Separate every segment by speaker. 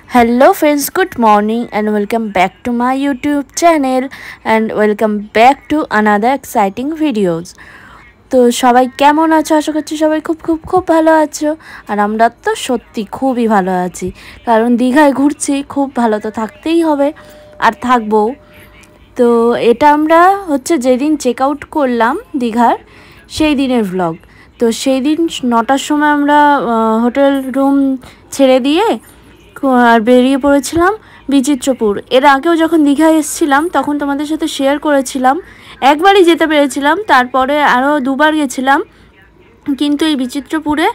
Speaker 1: Hello friends, good morning and welcome back to my YouTube channel and welcome back to another exciting videos. তো সবাই কেমন আছো? আশা করছি সবাই খুব খুব খুব ভালো আছো। আর আমরা তো সত্যি খুবই ভালো আছি, কারণ দীঘায় ঘুরছি, খুব ভালো তো থাকতেই হবে আর থাকবো। তো এটা আমরা হচ্ছে যেদিন চেক আউট করলাম দীঘার সেই দিনের ভ্লগ। তো সেই দিন 9টার সময় আমরা হোটেল রুম ছেড়ে দিয়ে আর বেরিয়ে পড়েছিলাম বিচিত্রপুর। এর আগেও যখন দীঘায় এসেছিলাম তখন তোমাদের সাথে শেয়ার করেছিলাম, একবারই যেতে পেরেছিলাম, তারপরে আরও দুবার গেছিলাম। কিন্তু এই বিচিত্রপুরে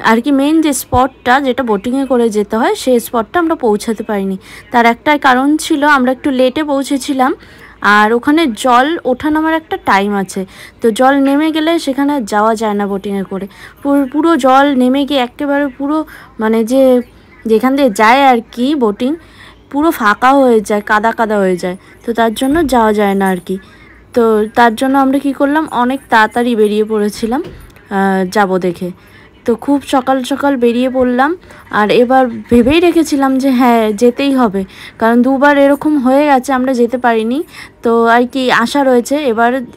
Speaker 1: আর কি মেন যে স্পটটা, যেটা বোটিংয়ে করে যেতে হয়, সেই স্পটটা আমরা পৌঁছাতে পারিনি। তার একটাই কারণ ছিল, আমরা একটু লেটে পৌঁছেছিলাম আর ওখানে জল ওঠানামার একটা টাইম আছে। তো জল নেমে গেলে সেখানে যাওয়া যায় না বোটিংয়ে করে। পুরো জল নেমে গিয়ে একেবারে পুরো মানে যেখান দিয়ে যায় আর কি বোটিং, পুরো ফাঁকা হয়ে যায়, কাদা কাদা হয়ে যায়। তো তার জন্য যাওয়া যায় না আর কি। তো তার জন্য আমরা কি করলাম, অনেক তাড়াতাড়ি বেরিয়ে পড়েছিলাম যাব দেখে। তো খুব সকাল সকাল বেরিয়ে পড়লাম। আর এবার ভেবেই রেখেছিলাম যে হ্যাঁ যেতেই হবে, কারণ দুবার এরকম হয়ে গেছে আমরা যেতে পারিনি। তো আর কি আশা রয়েছে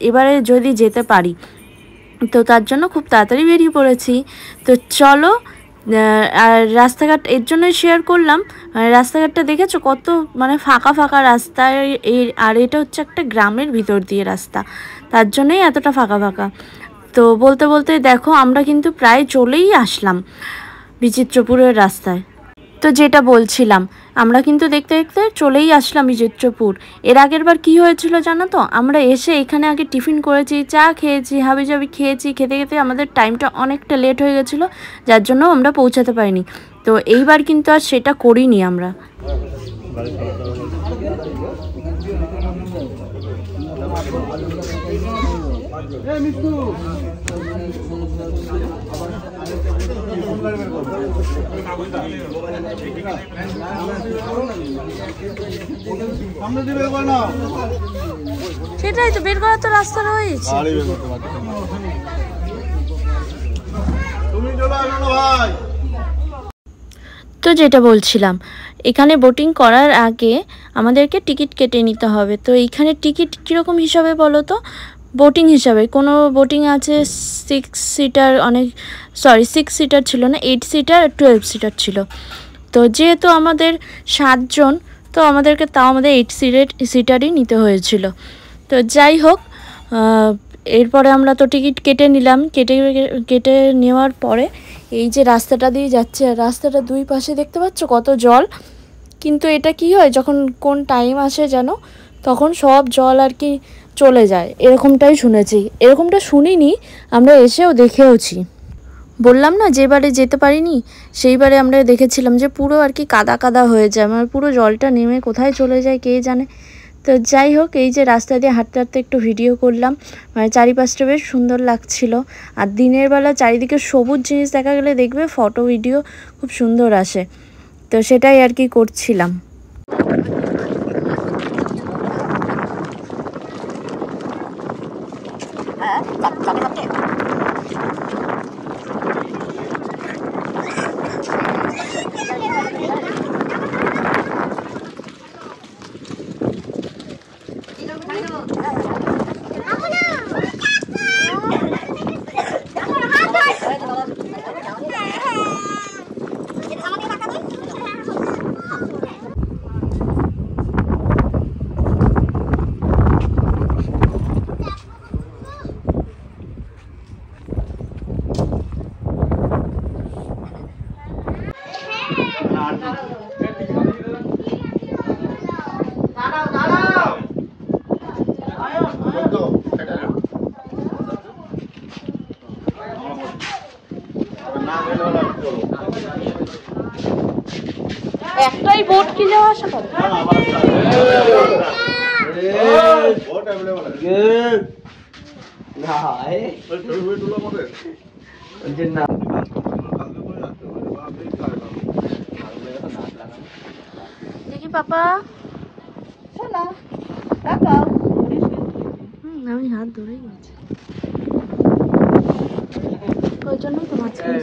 Speaker 1: এবারে যদি যেতে পারি। তো তার জন্য খুব তাড়াতাড়ি বেরিয়ে পড়েছি। তো চলো, আর রাস্তাঘাট এর জন্যই শেয়ার করলাম। রাস্তাঘাটটা দেখেছো কত মানে ফাঁকা ফাঁকা রাস্তা, আর এটা হচ্ছে একটা গ্রামের ভিতর দিয়ে রাস্তা, তার জন্যই এতটা ফাঁকা ফাঁকা। তো বলতে বলতে দেখো আমরা কিন্তু প্রায় চলেই আসলাম বিচিত্রপুরের রাস্তায়। তো যেটা বলছিলাম, আমরা কিন্তু দেখতে দেখতে চলেই আসলাম বিচিত্রপুর। এর আগের বার কী হয়েছিল জানো তো, আমরা এসে এখানে আগে টিফিন করেছি, চা খেয়েছি, হাবিজাবি খেয়েছি, খেতে খেতে আমাদের টাইমটা অনেকটা লেট হয়ে গেছিলো, যার জন্য আমরা পৌঁছাতে পারিনি। তো এইবার কিন্তু আর সেটা করিনি আমরা। সেটাই তো, বের করার তো রাস্তা রয়েছে। তো যেটা বলছিলাম, এখানে বোটিং করার আগে আমাদেরকে টিকিট কেটে নিতে হবে। তো এইখানে টিকিট কীরকম হিসাবে বলো তো? বোটিং হিসাবে কোনো বোটিং আছে 6 সিটার, 6 সিটার ছিল না, 8 সিটার আর 12 সিটার ছিল। তো যেহেতু আমাদের 7 জন, তো আমাদেরকে তাও আমাদের 8 সিটারই নিতে হয়েছিল। তো যাই হোক, এরপরে আমরা তো টিকিট কেটে নিলাম। কেটে নেওয়ার পরে এই যে রাস্তাটা দিয়ে যাচ্ছে, রাস্তাটা দুই পাশে দেখতে পাচ্ছ কত জল। কিন্তু এটা কি হয়, যখন কোন টাইম আসে যেন, তখন সব জল আর কি চলে যায়, এরকমটাই শুনেছি। এরকমটা শুনিনি, আমরা এসেও দেখেওছি। বললাম না যেবারে যেতে পারিনি, সেইবারে আমরা দেখেছিলাম যে পুরো আর কি কাদা কাদা হয়ে যায়, মানে পুরো জলটা নেমে কোথায় চলে যায় কে জানে। তো যাই হোক, এই যে রাস্তা দিয়ে হাঁটতে হাঁটতে একটু ভিডিও করলাম, মানে চারিপাশটা বেশ সুন্দর লাগছিল। আর দিনের বেলা চারিদিকে সবুজ জিনিস দেখা গেলে দেখবে ফটো ভিডিও খুব সুন্দর আসে। তো সেটাই আর কি করছিলাম। একটাই বোট কি যাওয়া আসা করে? দেখি পাপা, আমি হাত ধরেই গেছি, ওই জন্যই তো মাঝখানে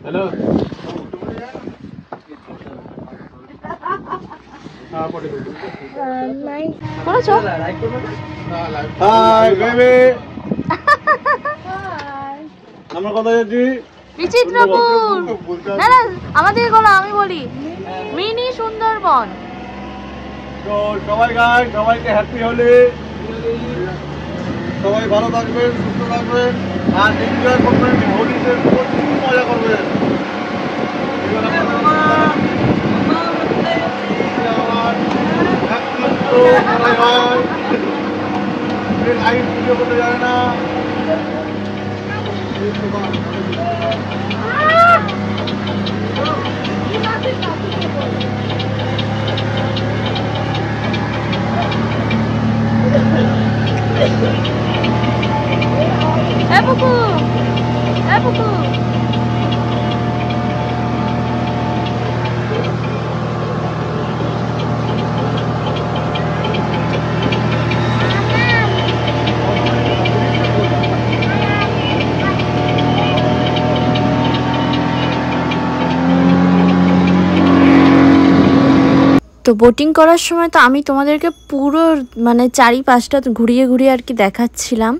Speaker 2: হ্যালো হাই বেবি আমরা কথা যাচ্ছি
Speaker 1: বিচিত্রপুর। না না আমাদের বলো, আমি বলি মিনি সুন্দরবন।
Speaker 2: তো সবাই গাই, সবাইকে হ্যাপি হলে, সবাই ভালো থাকবেন, সুস্থ থাকবেন আর এনজয় করবেন, হোলিতে প্রচুর মজা করবেন। লাইভ ভিডিও করতে যায় না।
Speaker 1: তো বোটিং করার সময় তো আমি তোমাদেরকে পুরো মানে চারিপাশটা ঘুরিয়ে ঘুরিয়ে আর কি দেখাচ্ছিলাম।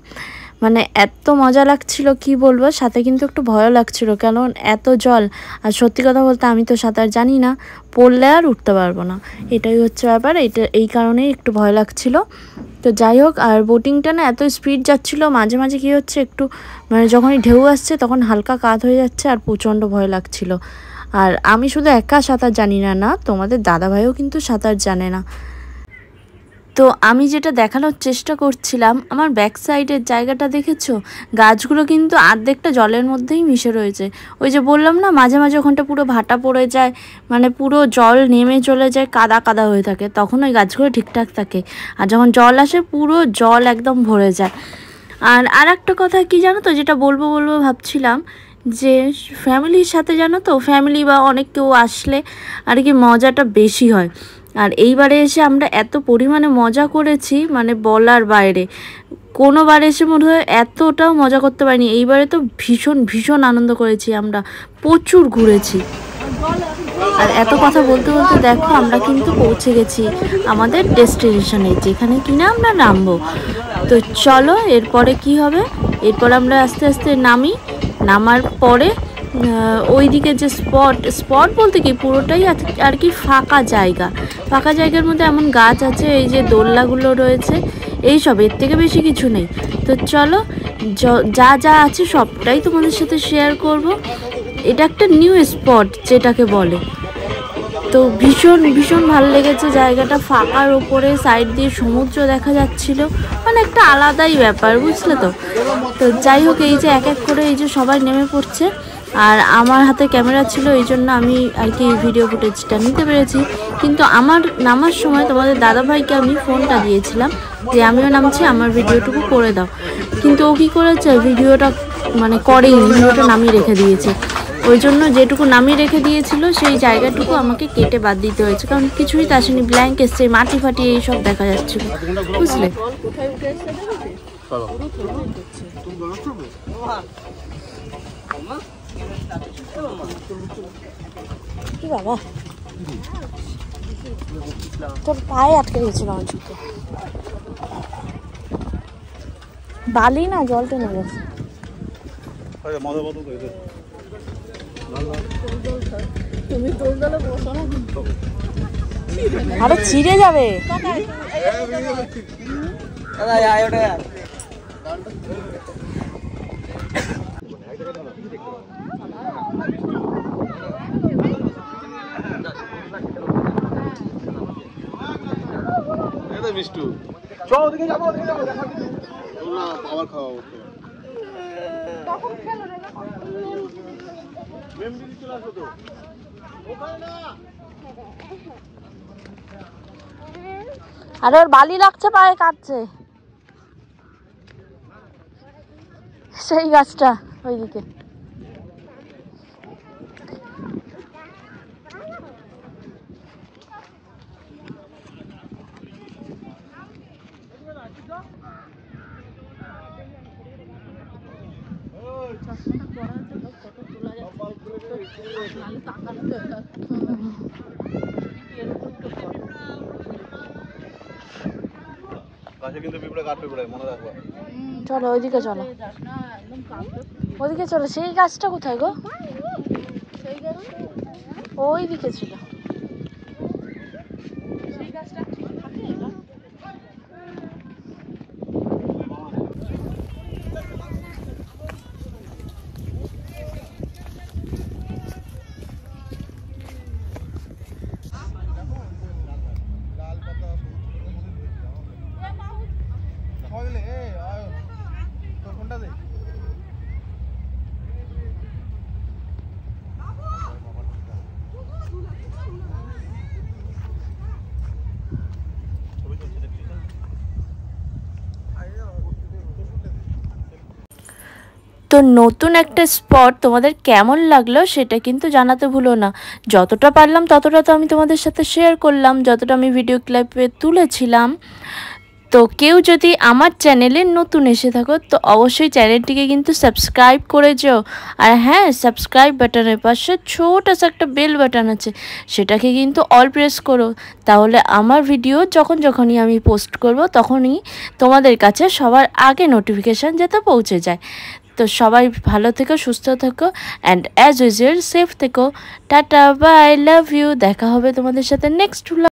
Speaker 1: মানে এত মজা লাগছিল কি বলবো, সাথে কিন্তু একটু ভয়ও লাগছিল, কারণ এত জল। আর সত্যি কথা বলতে আমি তো সাঁতার জানি না, পড়লে আর উঠতে পারবো না, এটাই হচ্ছে ব্যাপার। এই কারণেই একটু ভয় লাগছিল। তো যাই হোক, আর বোটিংটা না এত স্পিড যাচ্ছিলো, মাঝে মাঝে কী হচ্ছে একটু মানে যখনই ঢেউ আসছে তখন হালকা কাত হয়ে যাচ্ছে আর প্রচণ্ড ভয় লাগছিল। আর আমি শুধু একা সাঁতার জানি না, না তোমাদের দাদাভাইও কিন্তু সাঁতার জানে না। তো আমি যেটা দেখানোর চেষ্টা করছিলাম, আমার ব্যাক সাইডের জায়গাটা দেখেছো, গাছগুলো কিন্তু অর্ধেকটা জলের মধ্যেই মিশে রয়েছে। ওই যে বললাম না, মাঝে মাঝে ওখানটা পুরো ভাটা পড়ে যায়, মানে পুরো জল নেমে চলে যায়, কাদা কাদা হয়ে থাকে, তখন ওই গাছগুলো ঠিকঠাক থাকে। আর যখন জল আসে পুরো জল একদম ভরে যায়। আর একটা কথা কি জানো তো, যেটা বলবো ভাবছিলাম, যে ফ্যামিলির সাথে জানো তো, ফ্যামিলি বা অনেক কেউ আসলে আর কি মজাটা বেশি হয়। আর এইবারে এসে আমরা এত পরিমাণে মজা করেছি, মানে বলার বাইরে। কোনোবার এসে মনে হয় এতটাও মজা করতে পারিনি, এইবারে তো ভীষণ ভীষণ আনন্দ করেছি আমরা, প্রচুর ঘুরেছি। আর এত কথা বলতে বলতে দেখো আমরা কিন্তু পৌঁছে গেছি আমাদের ডেস্টিনেশনে, যেখানে কিনা আমরা নামবো। তো চলো এরপরে কি হবে, এরপর আমরা আস্তে আস্তে নামার পরে ওইদিকে যে স্পট বলতে কি পুরোটাই আর কি ফাঁকা জায়গার মধ্যে এমন গাছ আছে, এই যে দোলনাগুলো রয়েছে, এইসব, এর থেকে বেশি কিছু নেই। তো চলো যা যা আছে সবটাই তোমাদের সাথে শেয়ার করব। এটা একটা নিউ স্পট যেটাকে বলে। তো ভীষণ ভীষণ ভালো লেগেছে জায়গাটা, ফাঁকার ওপরে সাইড দিয়ে সমুদ্র দেখা যাচ্ছিল, মানে একটা আলাদাই ব্যাপার, বুঝলে তো। তো যাই হোক, এই যে এক এক করে এই যে সবাই নেমে পড়ছে, আর আমার হাতে ক্যামেরা ছিল, এই জন্য আমি আর কি ভিডিও ফুটেজটা নিতে পেরেছি। কিন্তু আমার নামার সময় তোমাদের দাদাভাইকে আমি ফোনটা দিয়েছিলাম যে আমিও নামছি, আমার ভিডিওটুকু করে দাও, কিন্তু ও কী করেছে, ভিডিওটা মানে করেইনি, ভিডিওটা নামিয়ে রেখে দিয়েছে। ওই জন্য যেটুকু নামিয়ে রেখে দিয়েছিল সেই জায়গাটুকু আমাকে কেটে বাদ দিতে হয়েছে, কারণ কিছুই তো আসেনি, ব্ল্যাঙ্ক এসছে, মাটি ফাটি এইসব দেখা যাচ্ছিল, বুঝলে। কি বাবা, তোর পায়ে আটকে গেছিল আমার চোখে, বালি না জল টেনে গেছে। আরে ছিঁড়ে যাবে।
Speaker 2: মিষ্টু চ ওদিকে যাবো না, আবার খাওয়া হচ্ছে তখন খেলো রে মেমরি চলে আসো তো ওখানে না।
Speaker 1: আরে ওর বালি লাগছে, পায়ে কাটছে, সেই গাছটা ওইদিকে।
Speaker 2: গাছে কিন্তু পিঁপড়ে কাটবে পড়ে মনে রাখবা।
Speaker 1: চলো ওইদিকে চলো, ওইদিকে চলো। সেই গাছটা কোথায় গো? ওই দিকে ছিল। তো নতুন একটা স্পট তোমাদের কেমন লাগলো সেটা কিন্তু জানাতে ভুলো না। যতটা পারলাম ততটা তো আমি তোমাদের সাথে শেয়ার করলাম, যতটা আমি ভিডিও ক্লিপে তুলেছিলাম। তো কেউ যদি আমার চ্যানেলে নতুন এসে থাকো তো অবশ্যই চ্যানেলটিকে কিন্তু সাবস্ক্রাইব করে যেও। আর হ্যাঁ, সাবস্ক্রাইব বাটনের পাশে ছোটো একটা বেল বাটন আছে, সেটাকে কিন্তু অল প্রেস করো। তাহলে আমার ভিডিও যখনই আমি পোস্ট করব তখনই তোমাদের কাছে সবার আগে নোটিফিকেশান যাতে পৌঁছে যায়। তো সবাই ভালো থেকো, সুস্থ থেকো, অ্যান্ড অ্যাজ ইউজুয়াল সেফ থেকো। Tata, bye, love you. দেখা হবে তোমাদের সাথে নেক্সট